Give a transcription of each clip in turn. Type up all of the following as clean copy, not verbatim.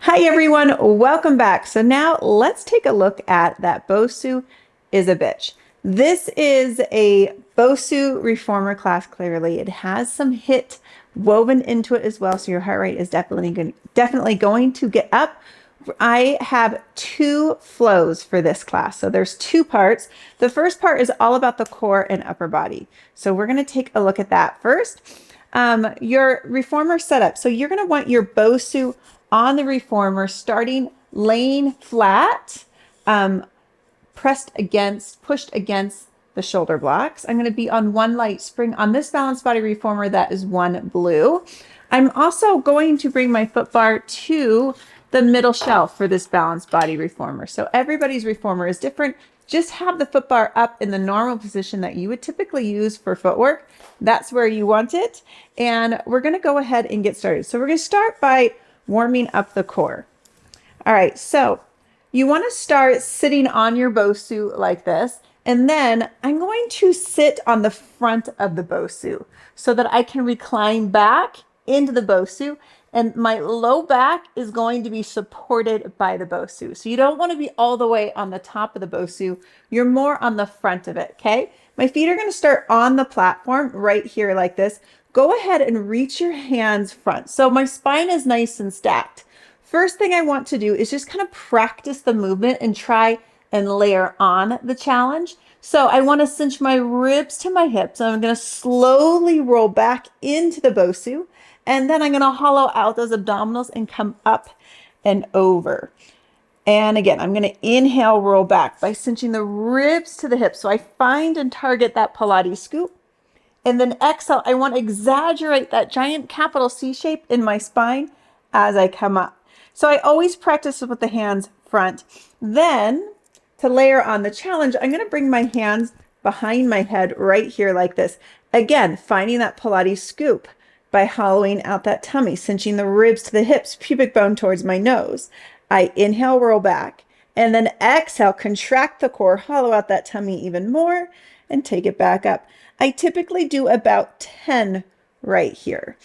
Hi everyone, welcome back. So now let's take a look at that Bosu is a bitch. This is a Bosu reformer class, clearly. It has some HIIT woven into it as well, so your heart rate is definitely going to get up. I have two flows for this class. So there's two parts. The first part is all about the core and upper body. So we're going to take a look at that first. Your reformer setup. So you're going to want your Bosu on the reformer, starting laying flat, pushed against the shoulder blocks. I'm going to be on one light spring on this balanced body reformer. That is one blue. I'm also going to bring my foot bar to the middle shelf for this balanced body reformer. So everybody's reformer is different. Just have the foot bar up in the normal position that you would typically use for footwork. That's where you want it. And we're going to go ahead and get started. So we're going to start by warming up the core. All right, so you want to start sitting on your Bosu like this. And then I'm going to sit on the front of the Bosu so that I can recline back into the Bosu, and my low back is going to be supported by the Bosu. So you don't want to be all the way on the top of the Bosu. You're more on the front of it, okay? My feet are going to start on the platform right here like this. Go ahead and reach your hands front. So my spine is nice and stacked. First thing I want to do is just kind of practice the movement and try and layer on the challenge. So I want to cinch my ribs to my hips. And I'm going to slowly roll back into the Bosu. And then I'm going to hollow out those abdominals and come up and over. And again, I'm going to inhale, roll back by cinching the ribs to the hips. So I find and target that Pilates scoop. And then exhale, I want to exaggerate that giant capital C shape in my spine as I come up. So I always practice with the hands front. Then to layer on the challenge, I'm going to bring my hands behind my head right here like this. Again, finding that Pilates scoop by hollowing out that tummy, cinching the ribs to the hips, pubic bone towards my nose. I inhale, roll back, and then exhale, contract the core, hollow out that tummy even more, and take it back up. I typically do about 10 right here.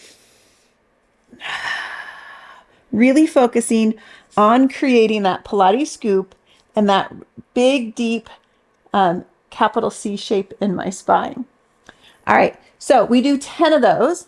Really focusing on creating that Pilates scoop and that big, deep capital C shape in my spine. All right, so we do 10 of those.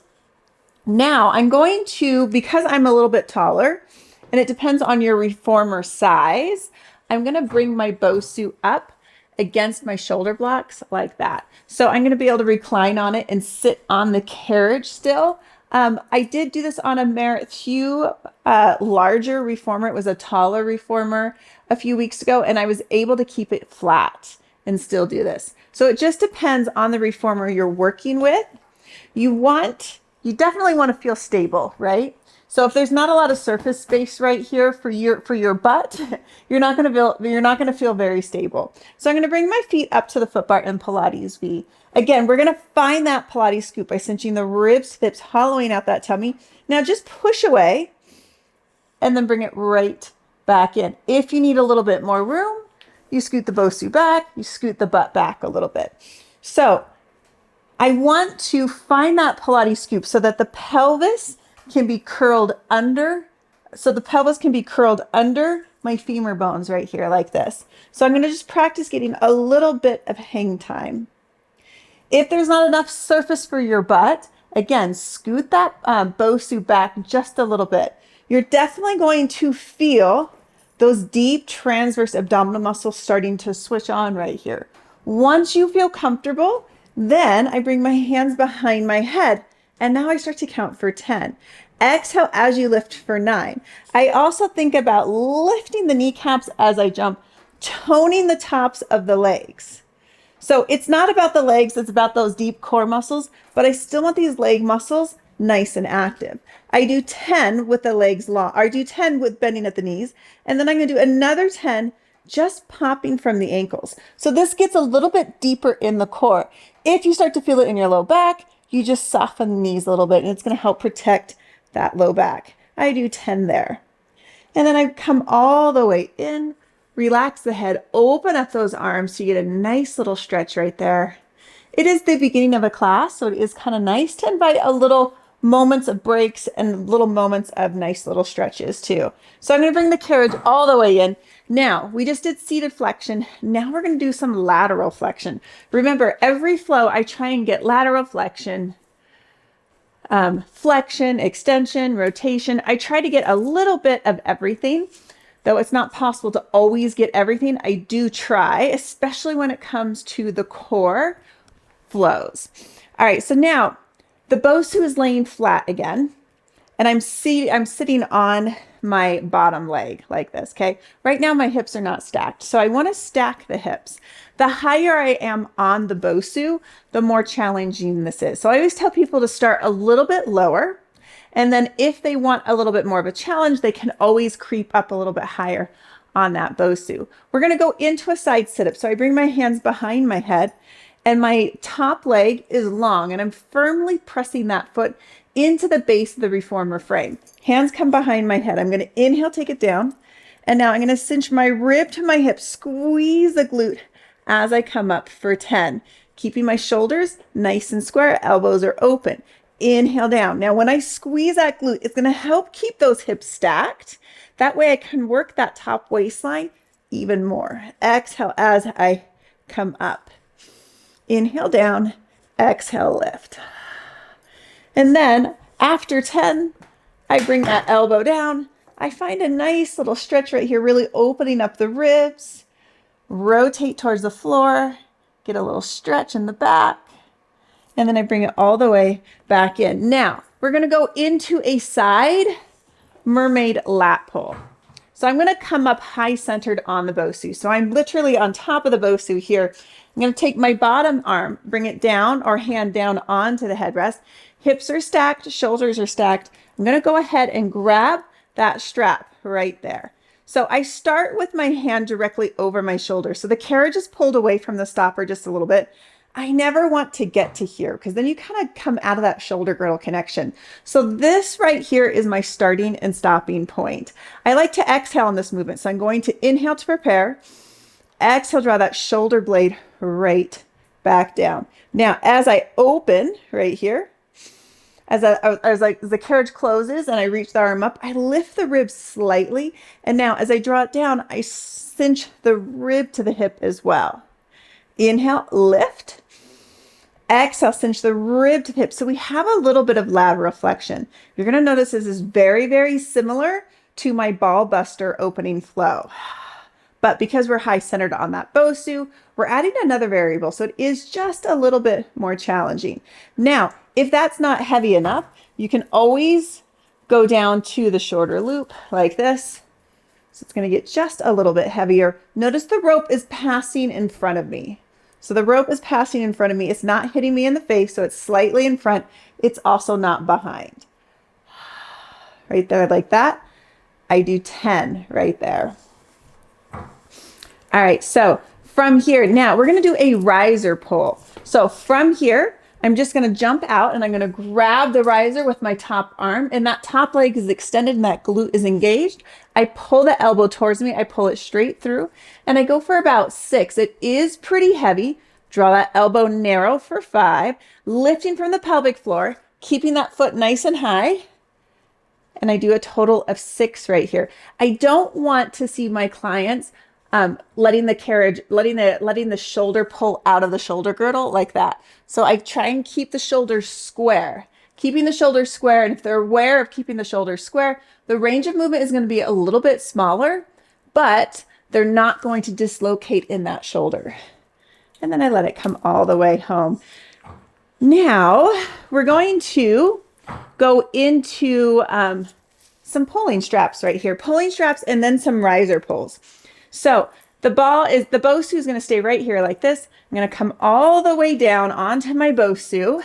Now I'm going to, because I'm a little bit taller, and it depends on your reformer size, I'm going to bring my Bosu up against my shoulder blocks like that. So I'm going to be able to recline on it and sit on the carriage still. I did do this on a few larger reformer. It was a taller reformer a few weeks ago, and I was able to keep it flat and still do this. So it just depends on the reformer you're working with. You definitely want to feel stable, right? So if there's not a lot of surface space right here for your butt, you're not going to feel very stable. So I'm going to bring my feet up to the foot bar in Pilates V. Again, we're going to find that Pilates scoop by cinching the ribs, hips, hollowing out that tummy. Now just push away and then bring it right back in. If you need a little bit more room, you scoot the Bosu back, you scoot the butt back a little bit. So I want to find that Pilates scoop so that the pelvis can be curled under. So the pelvis can be curled under my femur bones right here like this. So I'm going to just practice getting a little bit of hang time. If there's not enough surface for your butt, again, scoot that Bosu back just a little bit. You're definitely going to feel those deep transverse abdominal muscles starting to switch on right here. Once you feel comfortable, then I bring my hands behind my head, and now I start to count for 10. Exhale as you lift for 9. I also think about lifting the kneecaps as I jump, toning the tops of the legs. So it's not about the legs, it's about those deep core muscles, but I still want these leg muscles nice and active. I do 10 with the legs long. I do 10 with bending at the knees, and then I'm going to do another 10 just popping from the ankles. So this gets a little bit deeper in the core. If you start to feel it in your low back, you just soften the knees a little bit, and it's going to help protect that low back. I do 10 there. And then I come all the way in, relax the head, open up those arms so you get a nice little stretch right there. It is the beginning of a class, so it is kind of nice to invite a little moments of breaks and little moments of nice little stretches too. So I'm going to bring the carriage all the way in. Now, we just did seated flexion. Now we're going to do some lateral flexion. Remember, every flow, I try and get lateral flexion, flexion, extension, rotation. I try to get a little bit of everything. Though it's not possible to always get everything, I do try, especially when it comes to the core flows. All right, so now the Bosu is laying flat again, and I'm sitting on my bottom leg like this, okay? Right now my hips are not stacked, so I want to stack the hips. The higher I am on the Bosu, the more challenging this is. So I always tell people to start a little bit lower, and then if they want a little bit more of a challenge, they can always creep up a little bit higher on that Bosu. We're going to go into a side sit-up. So I bring my hands behind my head and my top leg is long and I'm firmly pressing that foot into the base of the reformer frame. Hands come behind my head. I'm going to inhale, take it down. And now I'm going to cinch my rib to my hip, squeeze the glute as I come up for 10. Keeping my shoulders nice and square, elbows are open. Inhale down. Now, when I squeeze that glute, it's going to help keep those hips stacked. That way I can work that top waistline even more. Exhale as I come up. Inhale down, exhale lift. And then after 10, I bring that elbow down. I find a nice little stretch right here, really opening up the ribs. Rotate towards the floor. Get a little stretch in the back. And then I bring it all the way back in. Now, we're going to go into a side mermaid lat pull. So I'm going to come up high centered on the Bosu. So I'm literally on top of the Bosu here. I'm going to take my bottom arm, bring it down or hand down onto the headrest. Hips are stacked, shoulders are stacked. I'm going to go ahead and grab that strap right there. So I start with my hand directly over my shoulder. So the carriage is pulled away from the stopper just a little bit. I never want to get to here because then you kind of come out of that shoulder girdle connection. So this right here is my starting and stopping point. I like to exhale in this movement. So I'm going to inhale to prepare. Exhale, draw that shoulder blade right back down. Now, as I open right here, as the carriage closes and I reach the arm up, I lift the ribs slightly. And now as I draw it down, I cinch the rib to the hip as well. Inhale, lift. Exhale, cinch the rib to the hip. So we have a little bit of lateral flexion. You're going to notice this is very, very similar to my ball buster opening flow. But because we're high centered on that Bosu, we're adding another variable. So it is just a little bit more challenging. Now, if that's not heavy enough, you can always go down to the shorter loop like this. So it's going to get just a little bit heavier. Notice the rope is passing in front of me. So the rope is passing in front of me. It's not hitting me in the face, so it's slightly in front. It's also not behind. Right there like that. I do 10 right there. All right, so from here, now we're going to do a riser pull. So from here, I'm just going to jump out and I'm going to grab the riser with my top arm, and that top leg is extended and that glute is engaged. I pull the elbow towards me. I pull it straight through and I go for about 6. It is pretty heavy. Draw that elbow narrow for 5, lifting from the pelvic floor, keeping that foot nice and high. And I do a total of 6 right here. I don't want to see my clients letting the shoulder pull out of the shoulder girdle like that. So I try and keep the shoulders square, keeping the shoulders square. And if they're aware of keeping the shoulders square, the range of movement is going to be a little bit smaller, but they're not going to dislocate in that shoulder. And then I let it come all the way home. Now we're going to go into some pulling straps right here, pulling straps, and then some riser pulls. So the Bosu is going to stay right here like this. I'm going to come all the way down onto my Bosu.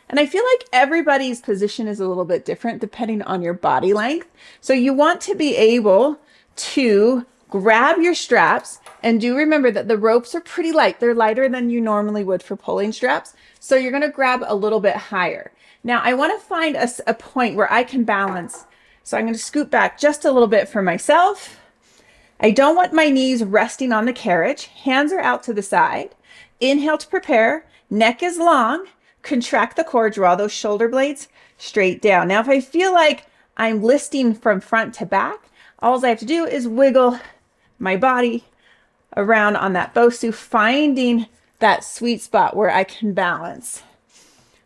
And I feel like everybody's position is a little bit different depending on your body length. So you want to be able to grab your straps, and do remember that the ropes are pretty light. They're lighter than you normally would for pulling straps. So you're going to grab a little bit higher. Now I want to find a point where I can balance. So I'm going to scoot back just a little bit for myself. I don't want my knees resting on the carriage. Hands are out to the side. Inhale to prepare. Neck is long. Contract the core. Draw those shoulder blades straight down. Now, if I feel like I'm listing from front to back, all I have to do is wiggle my body around on that Bosu, finding that sweet spot where I can balance.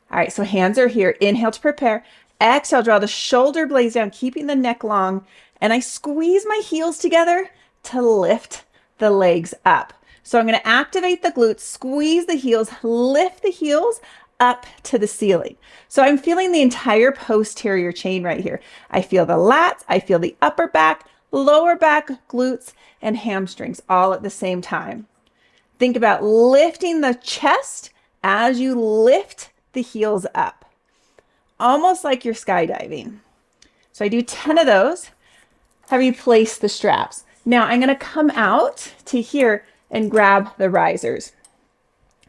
All right, so hands are here. Inhale to prepare. Exhale, draw the shoulder blades down, keeping the neck long. And I squeeze my heels together to lift the legs up. So I'm going to activate the glutes, squeeze the heels, lift the heels up to the ceiling. So I'm feeling the entire posterior chain right here. I feel the lats, I feel the upper back, lower back, glutes, and hamstrings all at the same time. Think about lifting the chest as you lift the heels up, almost like you're skydiving. So I do 10 of those. Have you place the straps. Now I'm going to come out to here and grab the risers.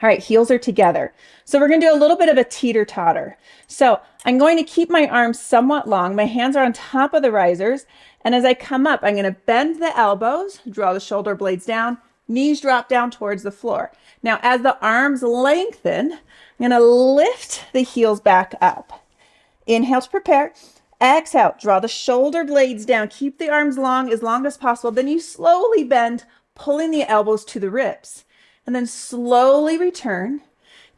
All right, heels are together. So we're going to do a little bit of a teeter-totter. So I'm going to keep my arms somewhat long. My hands are on top of the risers. And as I come up, I'm going to bend the elbows, draw the shoulder blades down, knees drop down towards the floor. Now, as the arms lengthen, I'm going to lift the heels back up. Inhale to prepare. Exhale, draw the shoulder blades down. Keep the arms long as possible. Then you slowly bend, pulling the elbows to the ribs. And then slowly return,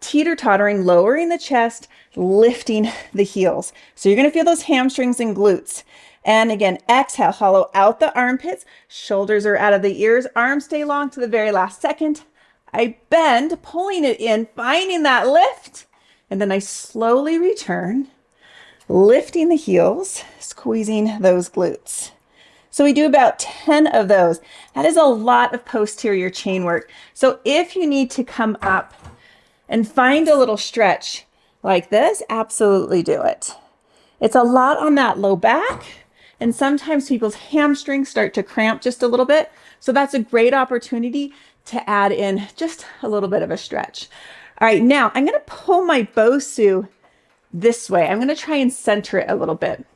teeter-tottering, lowering the chest, lifting the heels. So you're going to feel those hamstrings and glutes. And again, exhale, hollow out the armpits. Shoulders are out of the ears. Arms stay long to the very last second. I bend, pulling it in, finding that lift. And then I slowly return, lifting the heels, squeezing those glutes. So we do about 10 of those. That is a lot of posterior chain work. So if you need to come up and find a little stretch like this, absolutely do it. It's a lot on that low back, and sometimes people's hamstrings start to cramp just a little bit. So that's a great opportunity to add in just a little bit of a stretch. All right, now I'm going to pull my Bosu this way. I'm going to try and center it a little bit.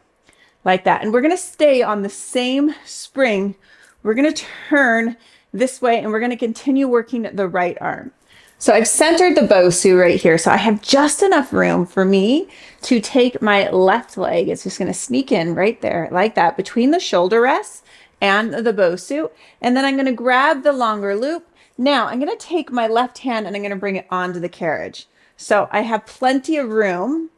Like that. And we're going to stay on the same spring. We're going to turn this way and we're going to continue working the right arm. So I've centered the Bosu right here. So I have just enough room for me to take my left leg. It's just going to sneak in right there like that between the shoulder rests and the Bosu. And then I'm going to grab the longer loop. Now I'm going to take my left hand and I'm going to bring it onto the carriage. So I have plenty of room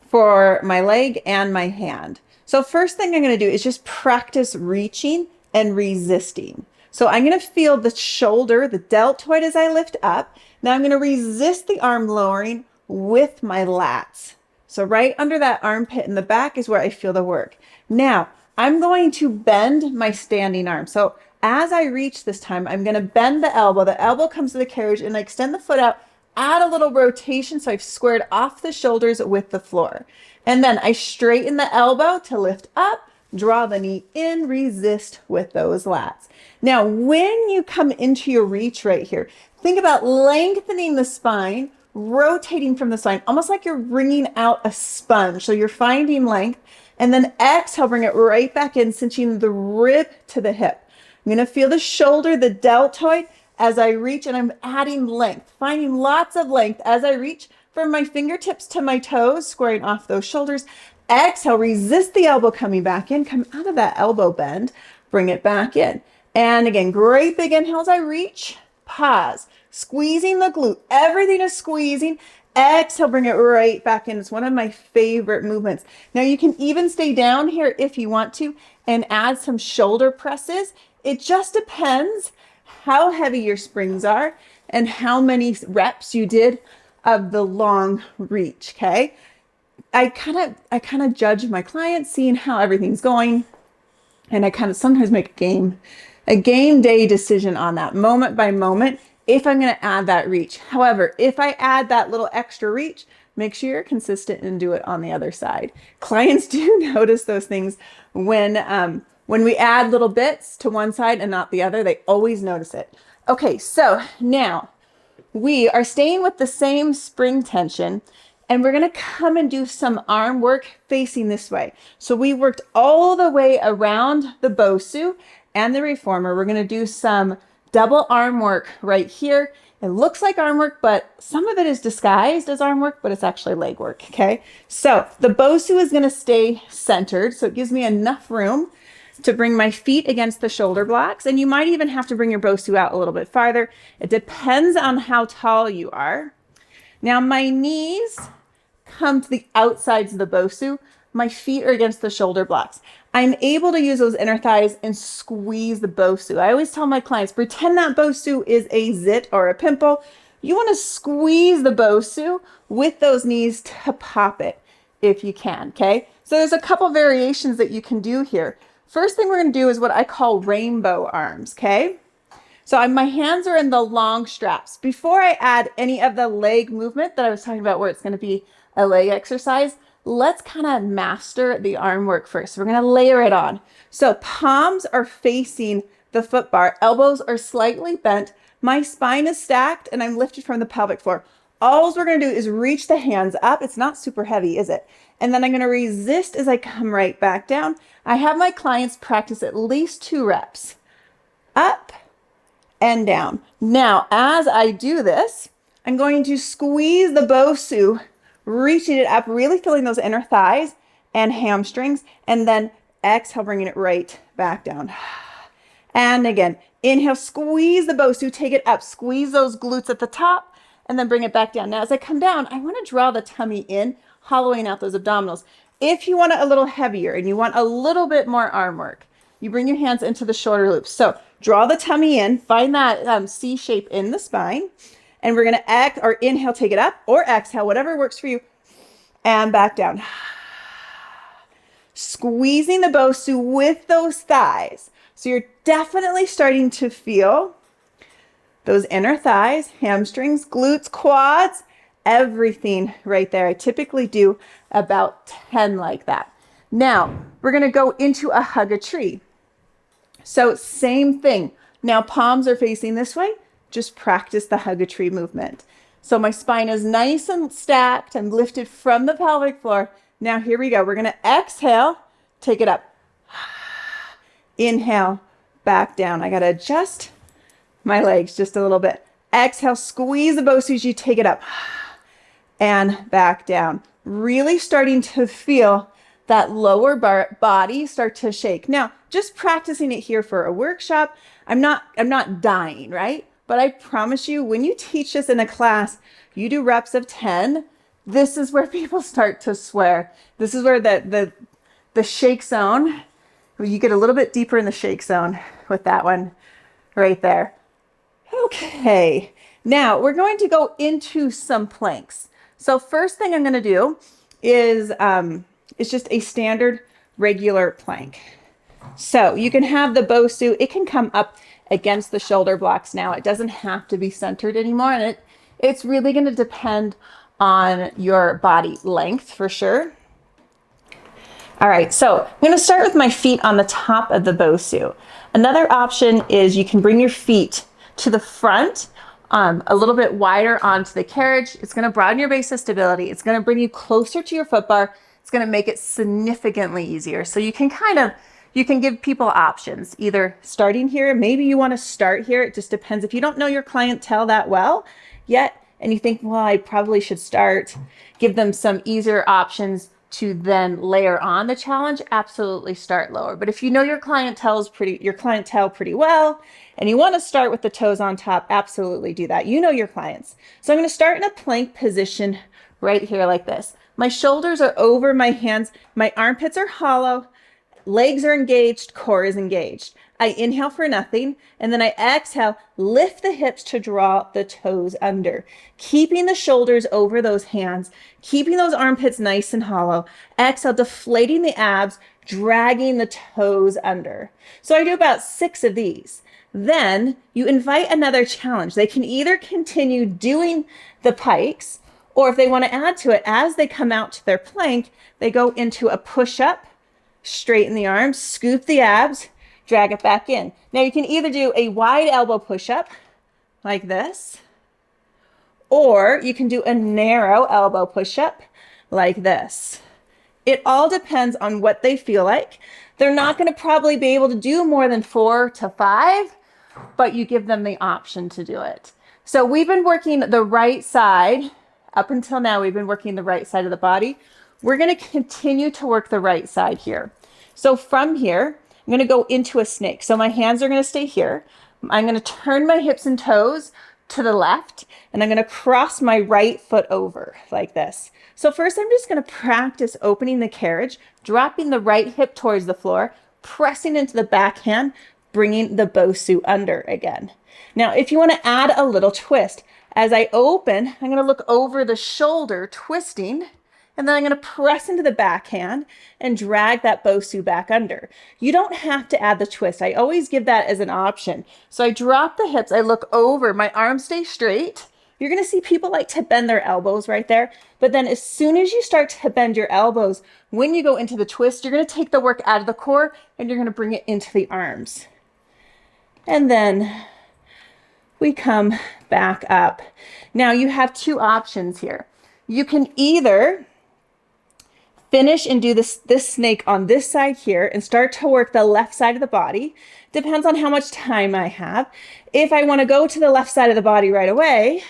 for my leg and my hand. So first thing I'm going to do is just practice reaching and resisting. So I'm going to feel the shoulder, the deltoid as I lift up. Now I'm going to resist the arm lowering with my lats. So right under that armpit in the back is where I feel the work. Now I'm going to bend my standing arm. So as I reach this time, I'm going to bend the elbow. The elbow comes to the carriage and I extend the foot out. Add a little rotation so I've squared off the shoulders with the floor. And then I straighten the elbow to lift up, draw the knee in, resist with those lats. Now, when you come into your reach right here, think about lengthening the spine, rotating from the spine, almost like you're wringing out a sponge. So you're finding length, and then exhale, bring it right back in, cinching the rib to the hip. I'm going to feel the shoulder, the deltoid, as I reach, and I'm adding length, finding lots of length as I reach from my fingertips to my toes, squaring off those shoulders. Exhale, resist the elbow coming back in, come out of that elbow bend, bring it back in. And again, great big inhale as I reach, pause, squeezing the glute. Everything is squeezing. Exhale, bring it right back in. It's one of my favorite movements. Now you can even stay down here if you want to and add some shoulder presses. It just depends how heavy your springs are and how many reps you did of the long reach. Okay. I kind of judge my clients, seeing how everything's going. And I kind of sometimes make a game day decision on that moment by moment, if I'm going to add that reach. However, if I add that little extra reach, make sure you're consistent and do it on the other side. Clients do notice those things when we add little bits to one side and not the other. They always notice it. Okay, so now we are staying with the same spring tension, and we're going to come and do some arm work facing this way. So we worked all the way around the Bosu and the reformer. We're going to do some double arm work right here It looks like arm work, but some of it is disguised as arm work, but it's actually leg work, okay? So the Bosu is gonna stay centered, so it gives me enough room to bring my feet against the shoulder blocks, and you might even have to bring your Bosu out a little bit farther. It depends on how tall you are. Now my knees come to the outsides of the Bosu. My feet are against the shoulder blocks. I'm able to use those inner thighs and squeeze the Bosu. I always tell my clients, pretend that Bosu is a zit or a pimple. You want to squeeze the Bosu with those knees to pop it if you can, okay? So there's a couple variations that you can do here. First thing we're going to do is what I call rainbow arms, okay? So my hands are in the long straps. Before I add any of the leg movement that I was talking about where it's going to be a leg exercise, let's kind of master the arm work first. We're going to layer it on. So palms are facing the foot bar. Elbows are slightly bent. My spine is stacked and I'm lifted from the pelvic floor. All we're going to do is reach the hands up. It's not super heavy, is it? And then I'm going to resist as I come right back down. I have my clients practice at least 2 reps. Up and down. Now, as I do this, I'm going to squeeze the Bosu, reaching it up, really feeling those inner thighs and hamstrings, and then exhale, bringing it right back down. And again, inhale, squeeze the Bosu, take it up, squeeze those glutes at the top, and then bring it back down. Now, as I come down, I want to draw the tummy in, hollowing out those abdominals. If you want it a little heavier and you want a little bit more arm work, you bring your hands into the shoulder loops. So draw the tummy in, find that C shape in the spine, and we're going to inhale, take it up, or exhale, whatever works for you, and back down. Squeezing the Bosu with those thighs. So you're definitely starting to feel those inner thighs, hamstrings, glutes, quads, everything right there. I typically do about 10 like that. Now, we're going to go into a hug a tree. So same thing. Now palms are facing this way. Just practice the hug a tree movement. So my spine is nice and stacked. I'm lifted from the pelvic floor. Now here we go. We're going to exhale, take it up. Inhale, back down. I got to adjust my legs just a little bit. Exhale, squeeze the Bosu as you take it up and back down. Really starting to feel that lower body start to shake. Now, just practicing it here for a workshop, I'm not dying, right? But I promise you, when you teach this in a class, you do reps of 10, this is where people start to swear. This is where the shake zone, you get a little bit deeper in the shake zone with that one right there. Okay, now we're going to go into some planks. So first thing I'm going to do is just a standard regular plank. So you can have the Bosu, it can come up against the shoulder blocks now. It doesn't have to be centered anymore. And it's really going to depend on your body length for sure. All right, so I'm going to start with my feet on the top of the Bosu. Another option is you can bring your feet to the front, a little bit wider onto the carriage. It's going to broaden your base of stability. It's going to bring you closer to your foot bar. It's going to make it significantly easier. So you can give people options, either starting here, maybe you want to start here. It just depends. If you don't know your clientele that well yet, and you think, well, I probably should start, give them some easier options to then layer on the challenge, absolutely start lower. But if you know your clientele pretty well, and you want to start with the toes on top, absolutely do that. You know your clients. So I'm going to start in a plank position right here like this. My shoulders are over my hands. My armpits are hollow. Legs are engaged. Core is engaged. I inhale for nothing. And then I exhale, lift the hips to draw the toes under. Keeping the shoulders over those hands. Keeping those armpits nice and hollow. Exhale, deflating the abs, dragging the toes under. So I do about 6 of these. Then you invite another challenge. They can either continue doing the pikes, or if they want to add to it, as they come out to their plank, they go into a push-up, straighten the arms, scoop the abs, drag it back in. Now you can either do a wide elbow push-up like this, or you can do a narrow elbow push-up like this. It all depends on what they feel like. They're not going to probably be able to do more than 4 to 5, but you give them the option to do it. So we've been working the right side. Up until now, we've been working the right side of the body. We're going to continue to work the right side here. So from here, I'm going to go into a snake. So my hands are going to stay here. I'm going to turn my hips and toes to the left, and I'm going to cross my right foot over like this. So first, I'm just going to practice opening the carriage, dropping the right hip towards the floor, pressing into the backhand, bringing the Bosu under again. Now, if you want to add a little twist, as I open, I'm going to look over the shoulder, twisting, and then I'm going to press into the backhand and drag that Bosu back under. You don't have to add the twist. I always give that as an option. So I drop the hips, I look over, my arms stay straight. You're going to see people like to bend their elbows right there. But then as soon as you start to bend your elbows, when you go into the twist, you're going to take the work out of the core and you're going to bring it into the arms. And then we come back up. Now you have two options here. You can either finish and do this snake on this side here and start to work the left side of the body. Depends on how much time I have. If I want to go to the left side of the body right away,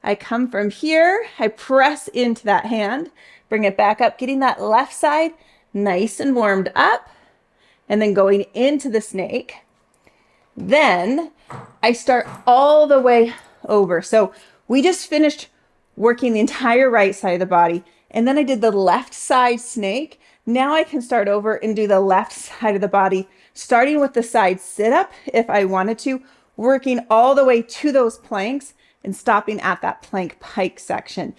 I come from here, I press into that hand, bring it back up, getting that left side nice and warmed up, and then going into the snake. Then I start all the way over. So we just finished working the entire right side of the body. And then I did the left side snake. Now I can start over and do the left side of the body, starting with the side sit up if I wanted to, working all the way to those planks and stopping at that plank pike section.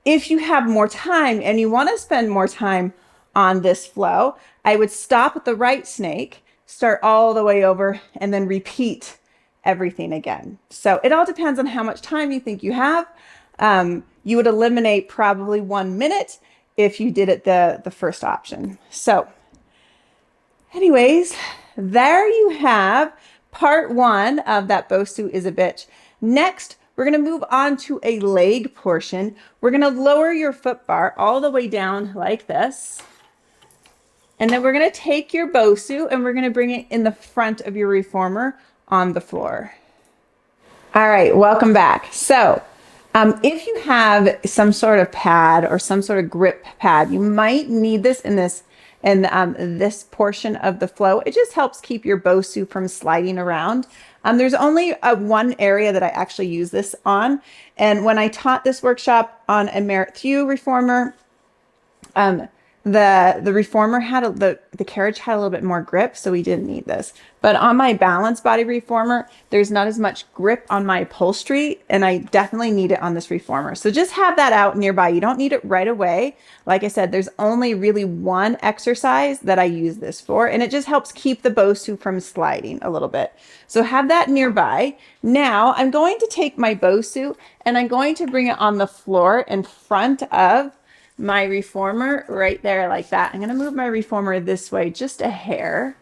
If you have more time and you want to spend more time on this flow, I would stop at the right snake, start all the way over, and then repeat everything again. So it all depends on how much time you think you have. You would eliminate probably 1 minute if you did it the first option. So anyways, there you have part 1 of that Bosu is a bitch. Next, we're going to move on to a leg portion. We're going to lower your foot bar all the way down like this. And then we're going to take your Bosu and we're going to bring it in the front of your reformer on the floor. All right, welcome back. So if you have some sort of pad or some sort of grip pad, you might need this in this portion of the flow. It just helps keep your Bosu from sliding around. There's only one area that I actually use this on. And when I taught this workshop on a Merit Thew reformer, the reformer had the carriage had a little bit more grip, so we didn't need this. But on my balance body reformer, there's not as much grip on my upholstery, and I definitely need it on this reformer. So just have that out nearby. You don't need it right away. Like I said, there's only really one exercise that I use this for, and it just helps keep the Bosu from sliding a little bit. So have that nearby. Now I'm going to take my Bosu and I'm going to bring it on the floor in front of my reformer right there like that. I'm going to move my reformer this way just a hair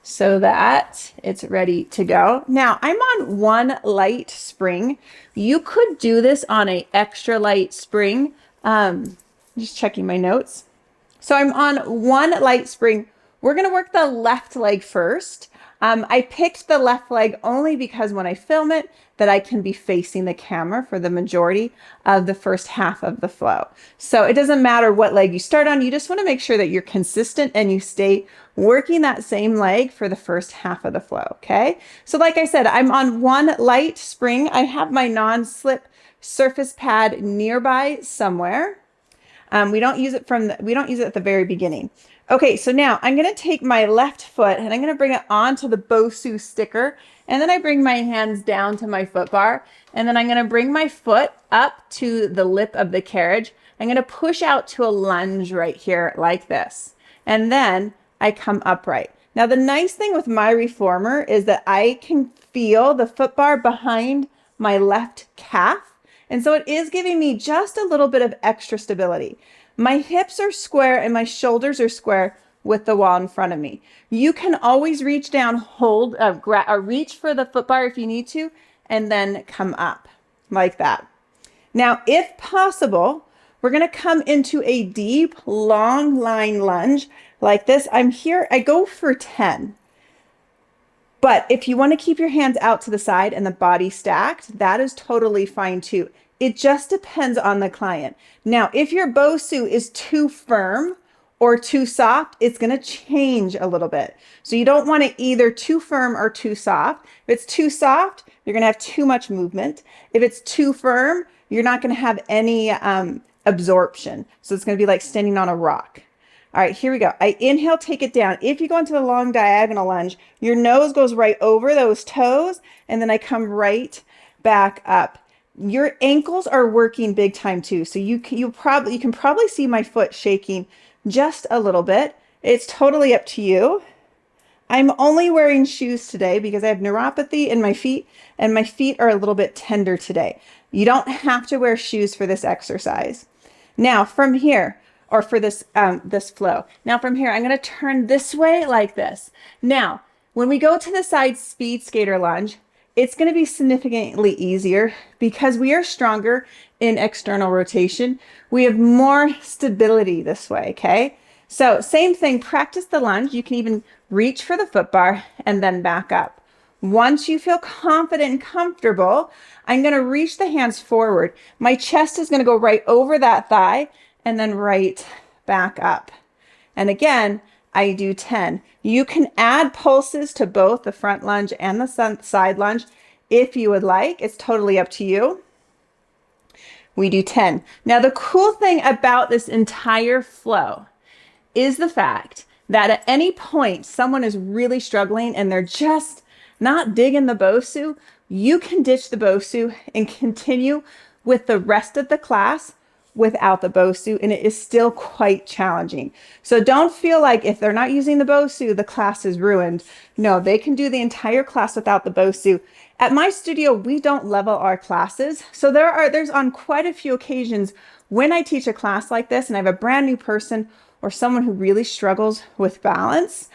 so that it's ready to go. Now I'm on 1 light spring. You could do this on a extra light spring. Just checking my notes. So I'm on 1 light spring. We're going to work the left leg first. I picked the left leg only because when I film it, that I can be facing the camera for the majority of the first half of the flow. So it doesn't matter what leg you start on. You just want to make sure that you're consistent and you stay working that same leg for the first half of the flow. Okay. So like I said, I'm on 1 light spring. I have my non-slip surface pad nearby somewhere. We don't use it at the very beginning. Okay, so now I'm going to take my left foot and I'm going to bring it onto the Bosu sticker. And then I bring my hands down to my foot bar. And then I'm going to bring my foot up to the lip of the carriage. I'm going to push out to a lunge right here like this. And then I come upright. Now, the nice thing with my reformer is that I can feel the foot bar behind my left calf. And so it is giving me just a little bit of extra stability. My hips are square and my shoulders are square with the wall in front of me. You can always reach down, hold, reach for the foot bar if you need to, and then come up like that. Now, if possible, we're going to come into a deep, long line lunge like this. I'm here. I go for 10. But if you want to keep your hands out to the side and the body stacked, that is totally fine too. It just depends on the client. Now, if your Bosu is too firm or too soft, it's going to change a little bit. So you don't want it either too firm or too soft. If it's too soft, you're going to have too much movement. If it's too firm, you're not going to have any absorption. So it's going to be like standing on a rock. All right, here we go. I inhale, take it down. If you go into the long diagonal lunge, your nose goes right over those toes, and then I come right back up. Your ankles are working big time too. So you can probably see my foot shaking just a little bit. It's totally up to you. I'm only wearing shoes today because I have neuropathy in my feet, and my feet are a little bit tender today. You don't have to wear shoes for this exercise. Now from here, or for this this flow. Now from here, I'm going to turn this way like this. Now, when we go to the side speed skater lunge, it's going to be significantly easier because we are stronger in external rotation. We have more stability this way, okay? So same thing, practice the lunge. You can even reach for the foot bar and then back up. Once you feel confident and comfortable, I'm going to reach the hands forward. My chest is going to go right over that thigh and then right back up. And again, I do 10. You can add pulses to both the front lunge and the side lunge if you would like. It's totally up to you. We do 10. Now, the cool thing about this entire flow is the fact that at any point someone is really struggling and they're just not digging the Bosu, you can ditch the Bosu and continue with the rest of the class without the Bosu, and it is still quite challenging. So don't feel like if they're not using the Bosu, the class is ruined. No, they can do the entire class without the Bosu. At my studio, we don't level our classes. So there's on quite a few occasions when I teach a class like this and I have a brand new person or someone who really struggles with balance,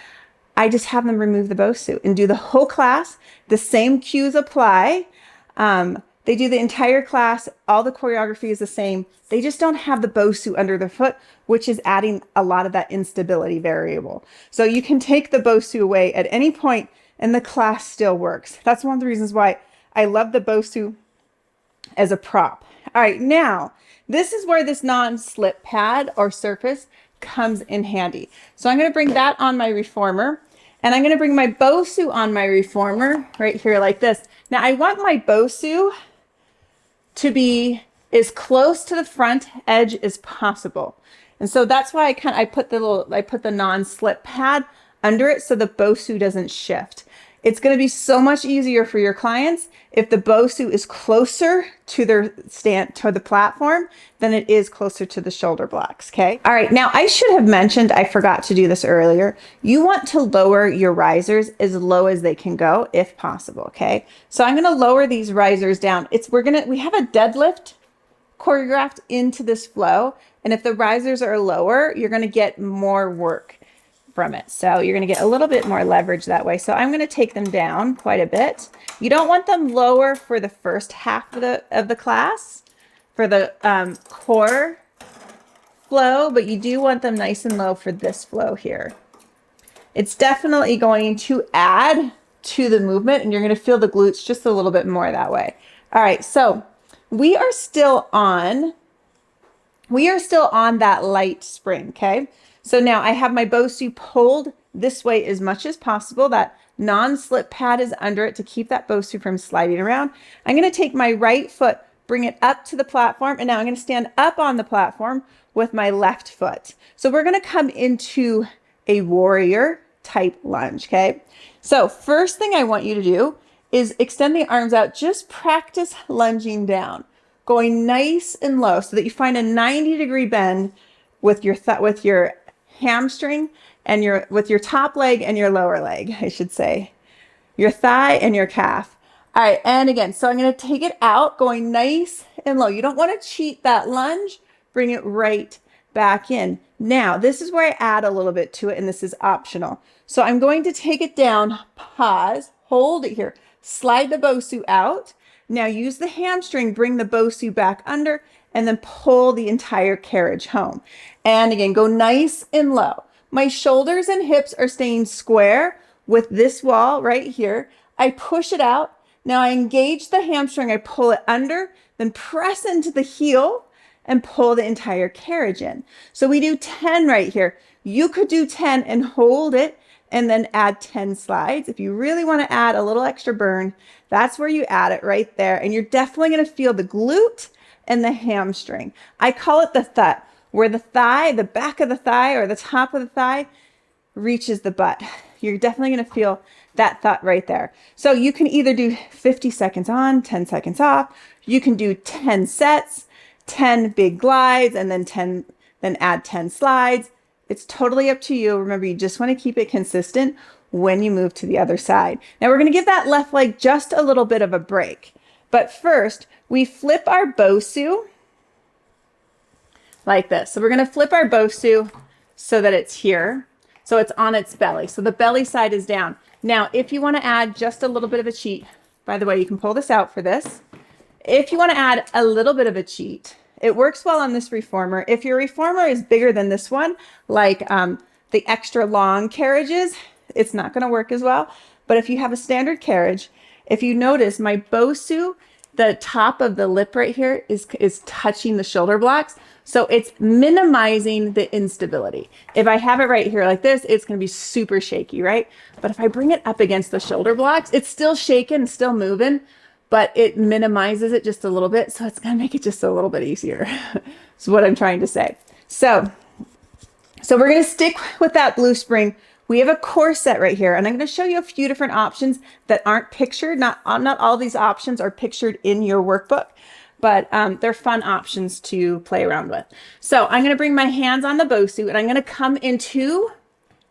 I just have them remove the Bosu and do the whole class. The same cues apply. They do the entire class. All the choreography is the same. They just don't have the Bosu under their foot, which is adding a lot of that instability variable. So you can take the Bosu away at any point and the class still works. That's one of the reasons why I love the Bosu as a prop. All right, now this is where this non-slip pad or surface comes in handy. So I'm going to bring that on my reformer, and I'm going to bring my Bosu on my reformer right here like this. Now I want my Bosu to be as close to the front edge as possible. And so that's why I put the non-slip pad under it so the Bosu doesn't shift. It's going to be so much easier for your clients if the Bosu is closer to their to the platform than it is closer to the shoulder blocks, okay? All right, now I should have mentioned, I forgot to do this earlier. You want to lower your risers as low as they can go if possible, okay? So I'm going to lower these risers down. We have a deadlift choreographed into this flow, and if the risers are lower, you're going to get more work from it. So you're going to get a little bit more leverage that way. So I'm going to take them down quite a bit. You don't want them lower for the first half of the class for the core flow, but you do want them nice and low for this flow here. It's definitely going to add to the movement, and you're going to feel the glutes just a little bit more that way. All right, so we are still on that light spring, okay? So now I have my Bosu pulled this way as much as possible. That non-slip pad is under it to keep that Bosu from sliding around. I'm going to take my right foot, bring it up to the platform, and now I'm going to stand up on the platform with my left foot. So we're going to come into a warrior type lunge, okay? So first thing I want you to do is extend the arms out. Just practice lunging down, going nice and low so that you find a 90-degree bend with your hamstring and with your top leg and your lower leg, I should say, your thigh and your calf. All right, and again, so I'm going to take it out, going nice and low. You don't want to cheat that lunge. Bring it right back in. Now, this is where I add a little bit to it, and this is optional. So I'm going to take it down, pause, hold it here, slide the Bosu out. Now use the hamstring, bring the Bosu back under, and then pull the entire carriage home. And again, go nice and low. My shoulders and hips are staying square with this wall right here. I push it out. Now I engage the hamstring. I pull it under, then press into the heel and pull the entire carriage in. So we do 10 right here. You could do 10 and hold it and then add 10 slides. If you really want to add a little extra burn, that's where you add it right there. And you're definitely going to feel the glute and the hamstring. I call it the thud, where the thigh, the back of the thigh or the top of the thigh reaches the butt. You're definitely going to feel that thud right there. So you can either do 50 seconds on, 10 seconds off. You can do 10 sets, 10 big glides, and then add 10 slides. It's totally up to you. Remember, you just want to keep it consistent when you move to the other side. Now we're going to give that left leg just a little bit of a break. But first, we flip our Bosu like this. So we're going to flip our Bosu so that it's here. So it's on its belly. So the belly side is down. Now, if you want to add just a little bit of a cheat, by the way, you can pull this out for this. If you want to add a little bit of a cheat, it works well on this reformer. If your reformer is bigger than this one, like the extra long carriages, it's not going to work as well. But if you have a standard carriage, if you notice my Bosu, the top of the lip right here is touching the shoulder blocks. So it's minimizing the instability. If I have it right here like this, it's going to be super shaky, right? But if I bring it up against the shoulder blocks, it's still shaking, still moving, but it minimizes it just a little bit. So it's going to make it just a little bit easier. That's what I'm trying to say. So we're going to stick with that blue spring. We have a core set right here, and I'm going to show you a few different options that aren't pictured. Not all these options are pictured in your workbook, but they're fun options to play around with. So I'm going to bring my hands on the Bosu, and I'm going to come into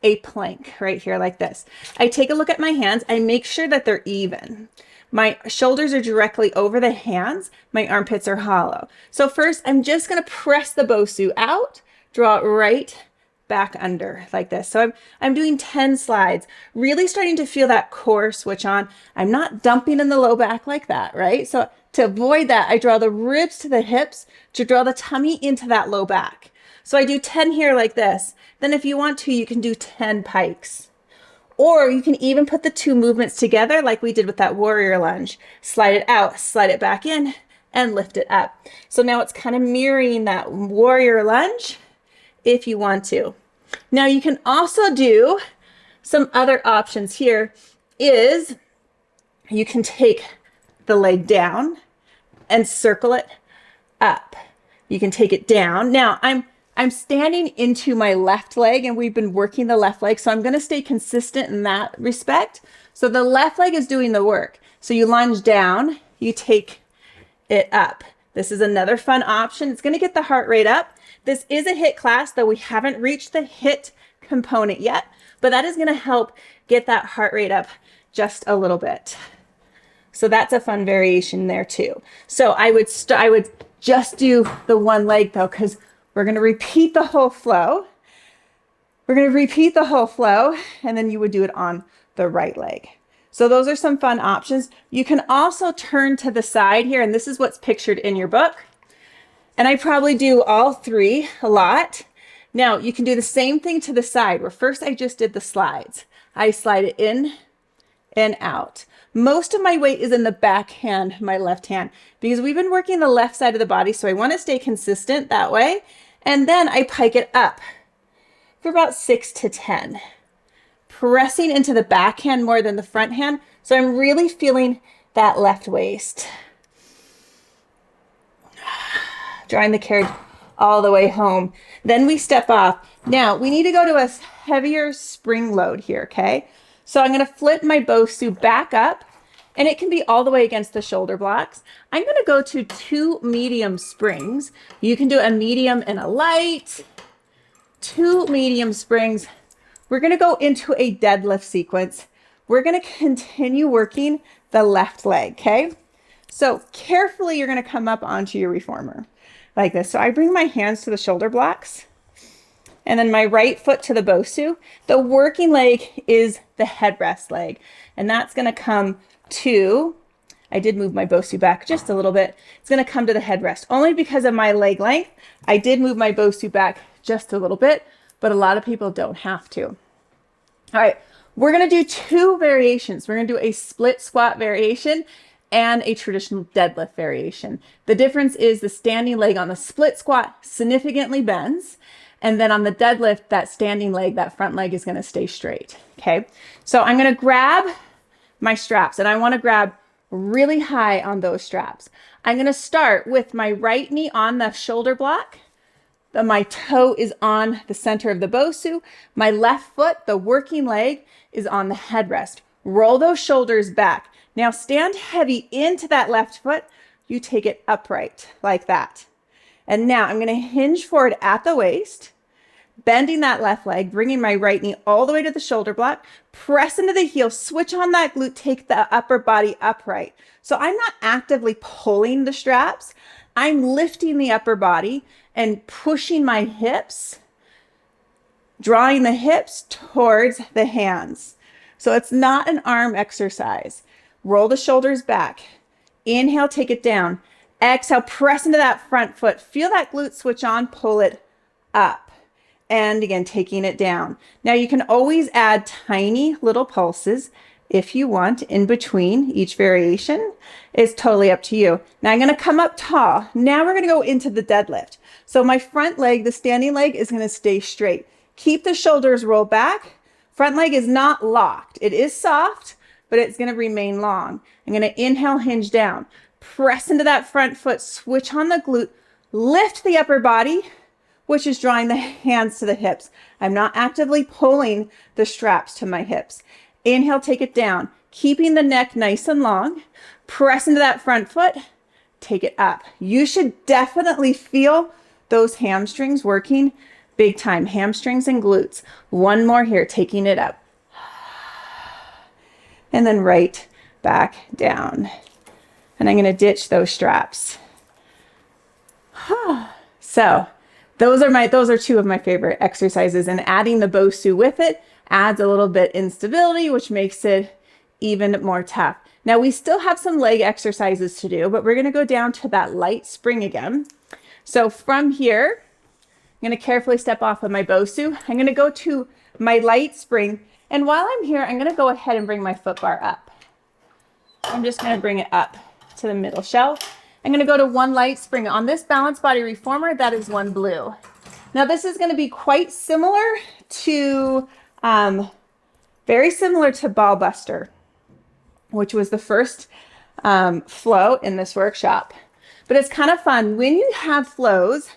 a plank right here like this. I take a look at my hands. I make sure that they're even. My shoulders are directly over the hands. My armpits are hollow. So first, I'm just going to press the Bosu out, draw it right back under like this. So I'm doing 10 slides, really starting to feel that core switch on. I'm not dumping in the low back like that, right? So to avoid that, I draw the ribs to the hips to draw the tummy into that low back. So I do 10 here like this. Then if you want to, you can do 10 pikes. Or you can even put the two movements together like we did with that warrior lunge. Slide it out, slide it back in, and lift it up. So now it's kind of mirroring that warrior lunge if you want to. Now you can also do some other options here is you can take the leg down and circle it up. You can take it down. Now I'm standing into my left leg and we've been working the left leg. So I'm going to stay consistent in that respect. So the left leg is doing the work. So you lunge down, you take it up. This is another fun option. It's going to get the heart rate up. This is a HIIT class, though we haven't reached the HIIT component yet, but that is going to help get that heart rate up just a little bit. So that's a fun variation there too. So I would just do the one leg though, because we're going to repeat the whole flow. We're going to repeat the whole flow, and then you would do it on the right leg. So those are some fun options. You can also turn to the side here, and this is what's pictured in your book. And I probably do all three a lot. Now you can do the same thing to the side, where first I just did the slides. I slide it in and out. Most of my weight is in the back hand, my left hand, because we've been working the left side of the body. So I want to stay consistent that way. And then I pike it up for about 6 to 10, pressing into the back hand more than the front hand. So I'm really feeling that left waist. Drawing the carriage all the way home. Then we step off. Now we need to go to a heavier spring load here, okay? So I'm going to flip my Bosu back up, and it can be all the way against the shoulder blocks. I'm going to go to 2 medium springs. You can do a medium and a light. 2 medium springs. We're going to go into a deadlift sequence. We're going to continue working the left leg, okay? So carefully, you're going to come up onto your reformer like this. So I bring my hands to the shoulder blocks and then my right foot to the Bosu. The working leg is the headrest leg, and that's going to come to, I did move my Bosu back just a little bit. It's going to come to the headrest only because of my leg length. I did move my Bosu back just a little bit, but a lot of people don't have to. All right, We're going to do two variations. We're going to do a split squat variation and a traditional deadlift variation. The difference is the standing leg on the split squat significantly bends. And then on the deadlift, that standing leg, that front leg is going to stay straight. Okay. So I'm going to grab my straps and I want to grab really high on those straps. I'm going to start with my right knee on the shoulder block. My toe is on the center of the Bosu. My left foot, the working leg, is on the headrest. Roll those shoulders back. Now stand heavy into that left foot. You take it upright like that. And now I'm going to hinge forward at the waist, bending that left leg, bringing my right knee all the way to the shoulder block, press into the heel, switch on that glute, take the upper body upright. So I'm not actively pulling the straps. I'm lifting the upper body and pushing my hips, drawing the hips towards the hands. So it's not an arm exercise. Roll the shoulders back. Inhale, take it down. Exhale, press into that front foot. Feel that glute switch on, pull it up. And again, taking it down. Now you can always add tiny little pulses if you want in between each variation. It's totally up to you. Now I'm going to come up tall. Now we're going to go into the deadlift. So my front leg, the standing leg, is going to stay straight. Keep the shoulders rolled back. Front leg is not locked. It is soft, but it's going to remain long. I'm going to inhale, hinge down. Press into that front foot, switch on the glute, lift the upper body, which is drawing the hands to the hips. I'm not actively pulling the straps to my hips. Inhale, take it down, keeping the neck nice and long. Press into that front foot, take it up. You should definitely feel those hamstrings working big time. Hamstrings and glutes. One more here, taking it up. And then right back down. And I'm going to ditch those straps. So those are two of my favorite exercises, and adding the Bosu with it adds a little bit instability, which makes it even more tough. Now we still have some leg exercises to do, but we're going to go down to that light spring again. So from here, I'm going to carefully step off of my Bosu. I'm going to go to my light spring. And while I'm here, I'm going to go ahead and bring my foot bar up. I'm just going to bring it up to the middle shelf. I'm going to go to one light spring. On this balance body reformer, that is one blue. Now this is going to be quite similar to, very similar to ball buster, which was the first flow in this workshop. But it's kind of fun when you have flows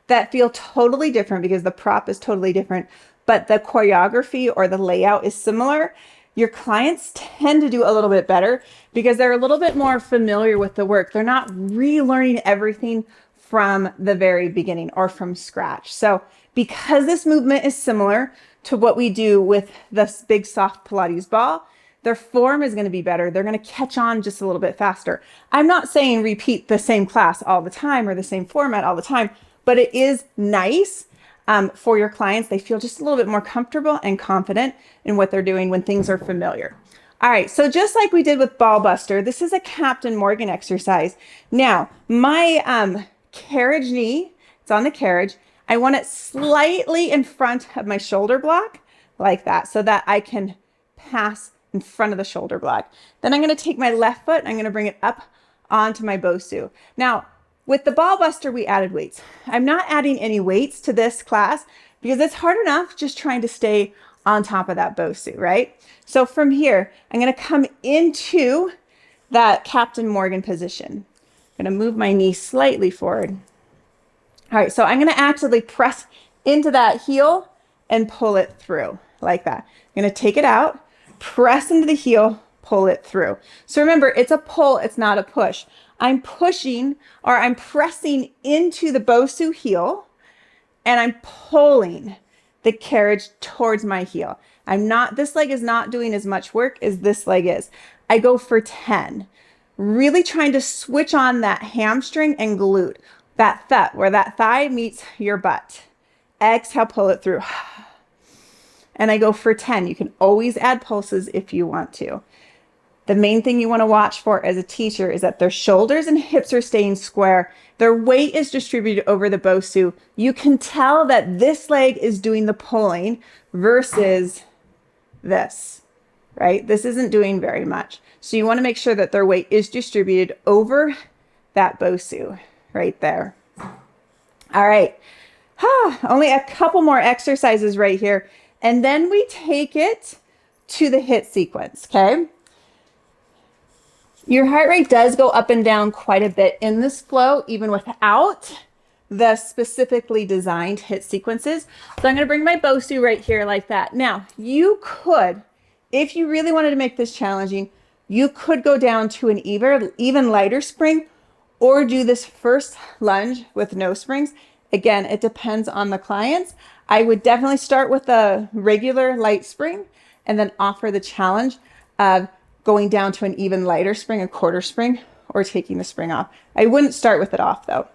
that feel totally different because the prop is totally different, but the choreography or the layout is similar. Your clients tend to do a little bit better because they're a little bit more familiar with the work. They're not relearning everything from the very beginning or from scratch. So because this movement is similar to what we do with this big soft Pilates ball, their form is going to be better. They're going to catch on just a little bit faster. I'm not saying repeat the same class all the time or the same format all the time, but it is nice for your clients. They feel just a little bit more comfortable and confident in what they're doing when things are familiar. All right, so just like we did with ball buster, this is a Captain Morgan exercise. Now, my carriage knee, it's on the carriage. I want it slightly in front of my shoulder block like that so that I can pass in front of the shoulder block. Then I'm going to take my left foot and I'm going to bring it up onto my Bosu. Now, with the ball buster, we added weights. I'm not adding any weights to this class because it's hard enough just trying to stay on top of that Bosu, right? So from here, I'm going to come into that Captain Morgan position. I'm going to move my knee slightly forward. All right, so I'm going to actively press into that heel and pull it through like that. I'm going to take it out, press into the heel, pull it through. So remember, it's a pull, it's not a push. I'm pushing or I'm pressing into the Bosu heel and I'm pulling the carriage towards my heel. This leg is not doing as much work as this leg is. I go for 10, really trying to switch on that hamstring and glute, that thigh, where that thigh meets your butt. Exhale, pull it through. And I go for 10. You can always add pulses if you want to. The main thing you want to watch for as a teacher is that their shoulders and hips are staying square. Their weight is distributed over the Bosu. You can tell that this leg is doing the pulling versus this. right? This isn't doing very much. So you want to make sure that their weight is distributed over that Bosu right there. All right. Only a couple more exercises right here. And then we take it to the HIIT sequence, okay? Your heart rate does go up and down quite a bit in this flow, even without the specifically designed HIIT sequences. So I'm going to bring my Bosu right here like that. Now, you could, if you really wanted to make this challenging, you could go down to an even lighter spring or do this first lunge with no springs. Again, it depends on the clients. I would definitely start with a regular light spring and then offer the challenge of going down to an even lighter spring, a quarter spring, or taking the spring off. I wouldn't start with it off though.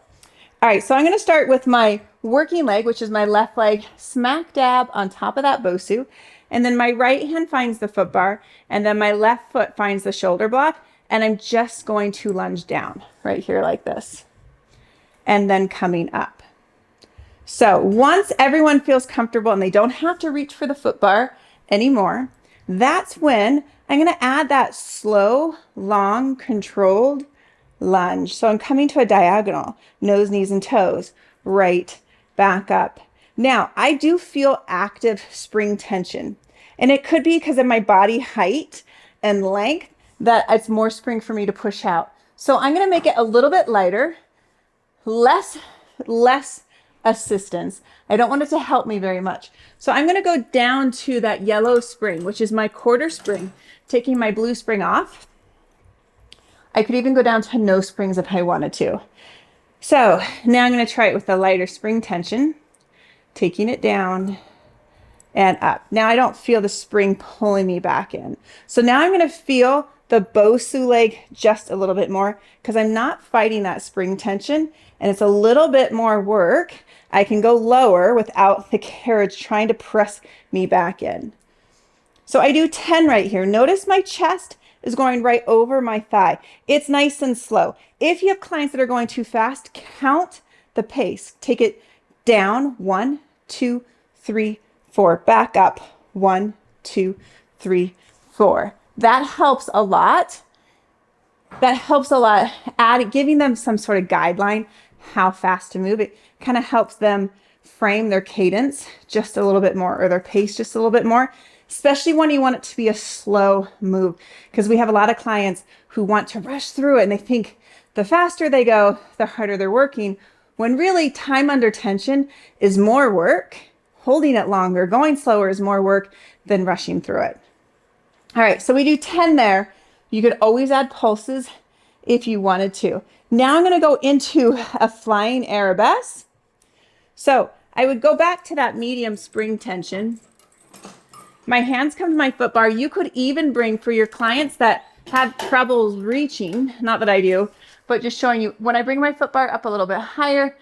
All right, so I'm going to start with my working leg, which is my left leg, smack dab on top of that Bosu. And then my right hand finds the foot bar, and then my left foot finds the shoulder block. And I'm just going to lunge down right here like this. And then coming up. So once everyone feels comfortable and they don't have to reach for the foot bar anymore, that's when I'm going to add that slow, long, controlled lunge. So I'm coming to a diagonal, nose, knees, and toes, right, back up. Now, I do feel active spring tension, and it could be because of my body height and length that it's more spring for me to push out. So I'm going to make it a little bit lighter, less assistance. I don't want it to help me very much. So I'm going to go down to that yellow spring, which is my quarter spring, taking my blue spring off. I could even go down to no springs if I wanted to. So now I'm going to try it with a lighter spring tension, taking it down and up. Now I don't feel the spring pulling me back in. So now I'm going to feel the Bosu leg just a little bit more because I'm not fighting that spring tension, and it's a little bit more work. I can go lower without the carriage trying to press me back in. So I do 10 right here. Notice my chest is going right over my thigh. It's nice and slow. If you have clients that are going too fast, count the pace. Take it down, 1, 2, 3, 4. Back up, 1, 2, 3, 4. That helps a lot. That helps a lot. Giving them some sort of guideline how fast to move. It kind of helps them frame their cadence just a little bit more, or their pace just a little bit more, especially when you want it to be a slow move, because we have a lot of clients who want to rush through it and they think the faster they go, the harder they're working, when really time under tension is more work. Holding it longer, going slower is more work than rushing through it. All right, so we do 10 there. You could always add pulses if you wanted to. Now I'm going to go into a flying arabesque. So I would go back to that medium spring tension. My hands come to my foot bar. You could even bring, for your clients that have troubles reaching, not that I do, but just showing you, when I bring my foot bar up a little bit higher,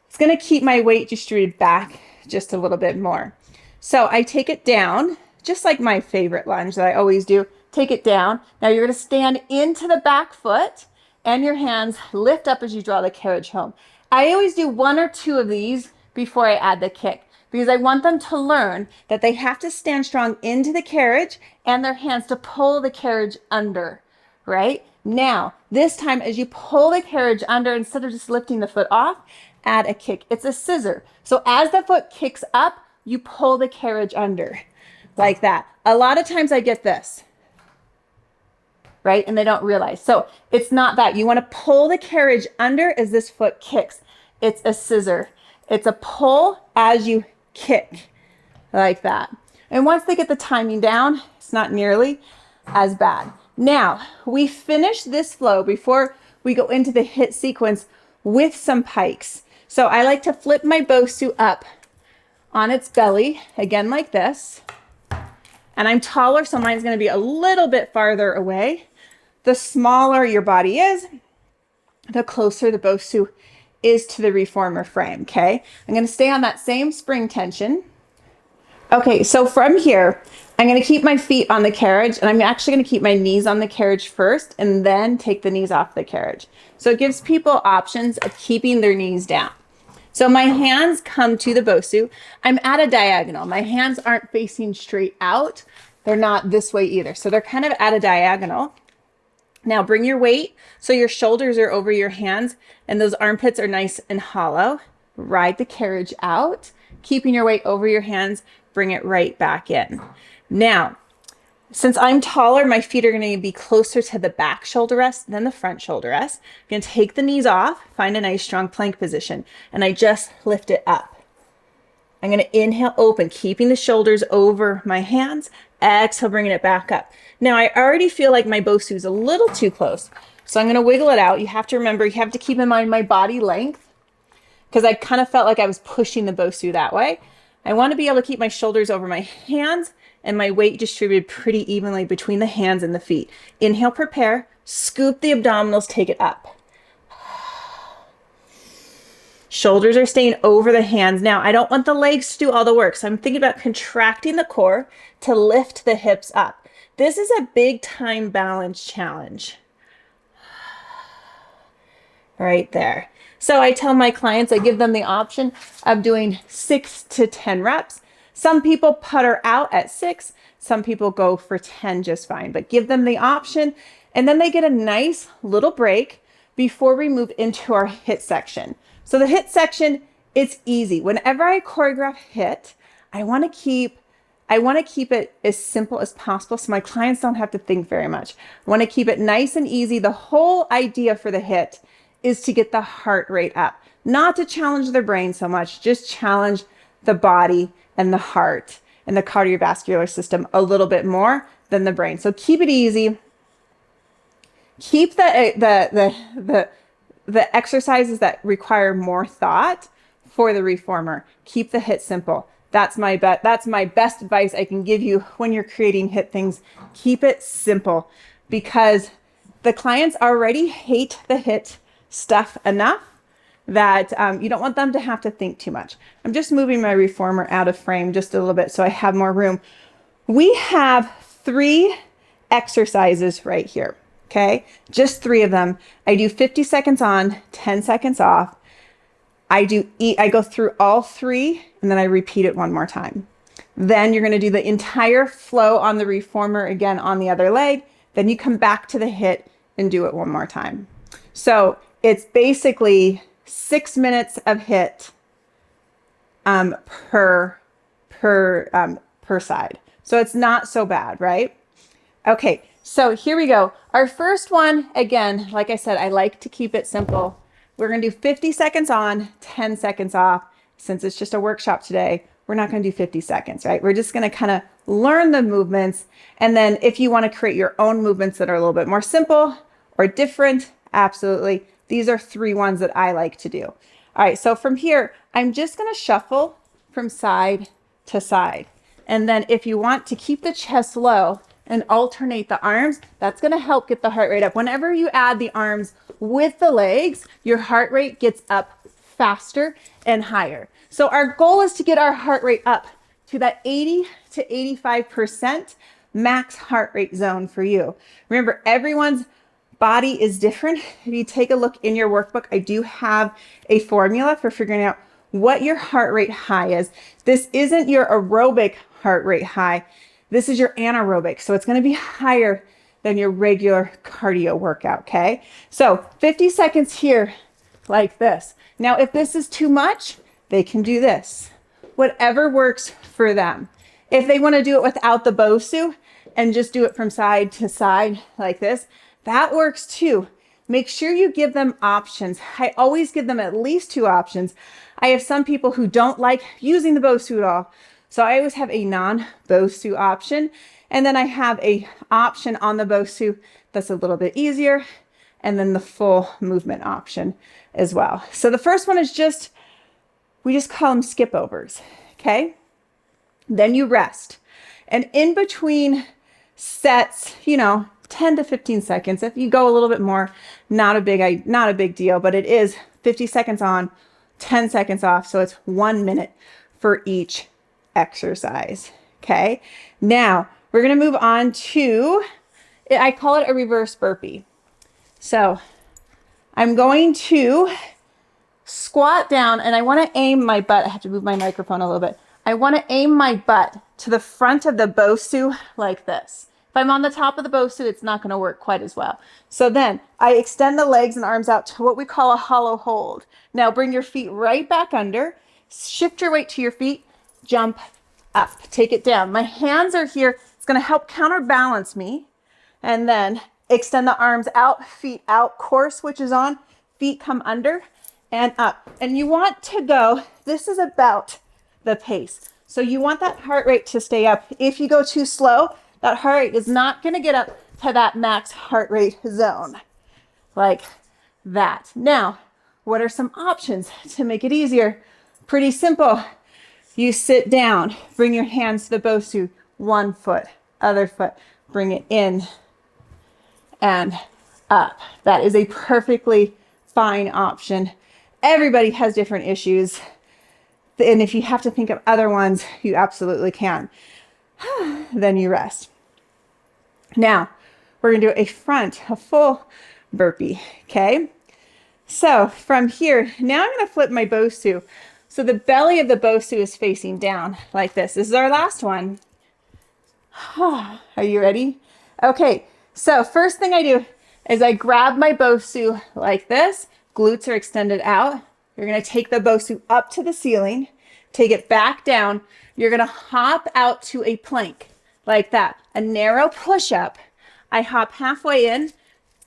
it's going to keep my weight distributed back just a little bit more. So I take it down, just like my favorite lunge that I always do. Take it down. Now you're going to stand into the back foot and your hands lift up as you draw the carriage home. I always do 1 or 2 of these before I add the kick, because I want them to learn that they have to stand strong into the carriage and their hands to pull the carriage under, right? Now, this time as you pull the carriage under, instead of just lifting the foot off, add a kick. It's a scissor. So as the foot kicks up, you pull the carriage under like that. A lot of times I get this, right? And they don't realize. So it's not that. You want to pull the carriage under as this foot kicks. It's a scissor. It's a pull as you kick like that. And once they get the timing down, it's not nearly as bad. Now, we finish this flow before we go into the HIIT sequence with some pikes. So I like to flip my Bosu up on its belly, again like this. And I'm taller, so mine's going to be a little bit farther away. The smaller your body is, the closer the Bosu is to the reformer frame, okay? I'm going to stay on that same spring tension. Okay, so from here, I'm going to keep my feet on the carriage, and I'm actually going to keep my knees on the carriage first and then take the knees off the carriage. So it gives people options of keeping their knees down. So my hands come to the Bosu. I'm at a diagonal. My hands aren't facing straight out. they're not this way either. So they're kind of at a diagonal. Now bring your weight so your shoulders are over your hands and those armpits are nice and hollow. Ride the carriage out, keeping your weight over your hands, bring it right back in. Now, since I'm taller, my feet are going to be closer to the back shoulder rest than the front shoulder rest. I'm going to take the knees off, find a nice strong plank position, and I just lift it up. I'm going to inhale, open, keeping the shoulders over my hands. Exhale, bringing it back up. Now, I already feel like my Bosu is a little too close, so I'm going to wiggle it out. You have to remember, you have to keep in mind my body length, because I kind of felt like I was pushing the Bosu that way. I want to be able to keep my shoulders over my hands and my weight distributed pretty evenly between the hands and the feet. Inhale, prepare, scoop the abdominals, take it up. Shoulders are staying over the hands. Now, I don't want the legs to do all the work, so I'm thinking about contracting the core to lift the hips up. This is a big time balance challenge. Right there. So I tell my clients, I give them the option of doing 6 to 10 reps. Some people putter out at 6, some people go for 10 just fine, but give them the option, and then they get a nice little break before we move into our HIIT section. So the HIIT section, it's easy. Whenever I choreograph HIIT, I want to keep it as simple as possible so my clients don't have to think very much. I want to keep it nice and easy. The whole idea for the HIIT is to get the heart rate up, not to challenge their brain so much, just challenge the body and the heart and the cardiovascular system a little bit more than the brain. So keep it easy. Keep the exercises that require more thought for the reformer. Keep the HIIT simple. That's my best advice I can give you when you're creating HIIT things. Keep it simple, because the clients already hate the HIIT stuff enough that you don't want them to have to think too much. I'm just moving my reformer out of frame just a little bit so I have more room. We have 3 exercises right here, okay? Just 3 of them. I do 50 seconds on, 10 seconds off. I go through all 3 and then I repeat it one more time. Then you're gonna do the entire flow on the reformer again on the other leg. Then you come back to the HIIT and do it one more time. So it's basically 6 minutes of HIIT per side. So it's not so bad, right? Okay, so here we go. Our first one, again, like I said, I like to keep it simple. We're gonna do 50 seconds on, 10 seconds off. Since it's just a workshop today, we're not gonna do 50 seconds, right? We're just gonna kind of learn the movements. And then if you wanna create your own movements that are a little bit more simple or different, absolutely. These are 3 ones that I like to do. All right, so from here, I'm just gonna shuffle from side to side. And then if you want to keep the chest low and alternate the arms, that's gonna help get the heart rate up. Whenever you add the arms with the legs, your heart rate gets up faster and higher. So our goal is to get our heart rate up to that 80 to 85% max heart rate zone for you. Remember, everyone's body is different. If you take a look in your workbook, I do have a formula for figuring out what your heart rate high is. This isn't your aerobic heart rate high. This is your anaerobic. So it's going to be higher than your regular cardio workout. Okay. So 50 seconds here like this. Now, if this is too much, they can do this, whatever works for them. If they want to do it without the Bosu and just do it from side to side like this, that works too. Make sure you give them options. I always give them at least 2 options. I have some people who don't like using the Bosu at all. So I always have a non-Bosu option. And then I have a option on the Bosu that's a little bit easier. And then the full movement option as well. So the first one is we just call them skip overs. Okay. Then you rest. And in between sets, 10 to 15 seconds. If you go a little bit more, not a big deal, but it is 50 seconds on, 10 seconds off. So it's 1 minute for each exercise. Okay. Now we're going to move on to, I call it a reverse burpee. So I'm going to squat down and I want to aim my butt. I have to move my microphone a little bit. I want to aim my butt to the front of the Bosu like this. If I'm on the top of the Bosu, it's not going to work quite as well. So then I extend the legs and arms out to what we call a hollow hold. Now bring your feet right back under, shift your weight to your feet, jump up, take it down. My hands are here. It's going to help counterbalance me. And then extend the arms out, feet out, core switches on, feet come under and up. And you want to go, this is about the pace. So you want that heart rate to stay up. If you go too slow, that heart rate is not going to get up to that max heart rate zone like that. Now, what are some options to make it easier? Pretty simple. You sit down, bring your hands to the Bosu, one foot, other foot, bring it in and up. That is a perfectly fine option. Everybody has different issues. And if you have to think of other ones, you absolutely can. Then you rest. Now, we're going to do a full burpee, okay? So from here, now I'm going to flip my Bosu. So the belly of the Bosu is facing down like this. This is our last one. Are you ready? Okay, so first thing I do is I grab my Bosu like this. Glutes are extended out. You're going to take the Bosu up to the ceiling, take it back down. You're going to hop out to a plank like that, a narrow push-up. I hop halfway in,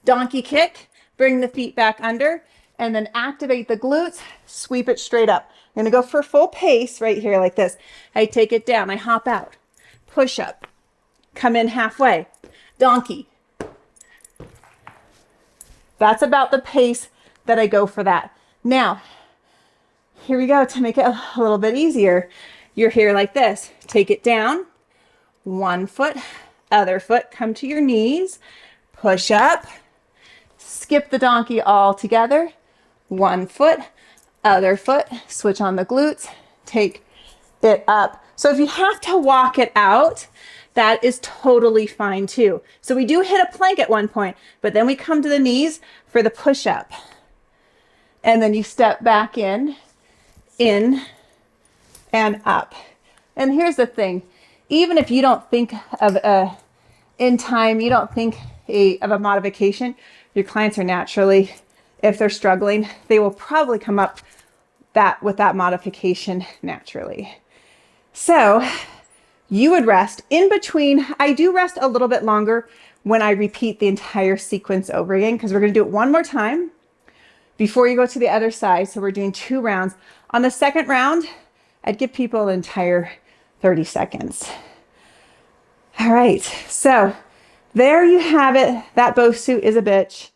donkey kick, bring the feet back under, and then activate the glutes, sweep it straight up. I'm going to go for full pace right here like this. I take it down, I hop out, push up, come in halfway, donkey. That's about the pace that I go for that. Now, here we go to make it a little bit easier. You're here like this. Take it down, one foot, other foot, come to your knees, push up, skip the donkey all together, one foot, other foot, switch on the glutes, take it up. So if you have to walk it out, that is totally fine too. So we do hit a plank at one point, but then we come to the knees for the push up. And then you step back in, and up. And here's the thing, even if you don't think of in time, you don't think of a modification, your clients are naturally, if they're struggling, they will probably come up with that modification naturally. So you would rest in between. I do rest a little bit longer when I repeat the entire sequence over again, because we're going to do it one more time before you go to the other side. So we're doing 2 rounds. On the second round, I'd give people an entire 30 seconds. All right, so there you have it. That Bosu is a bitch.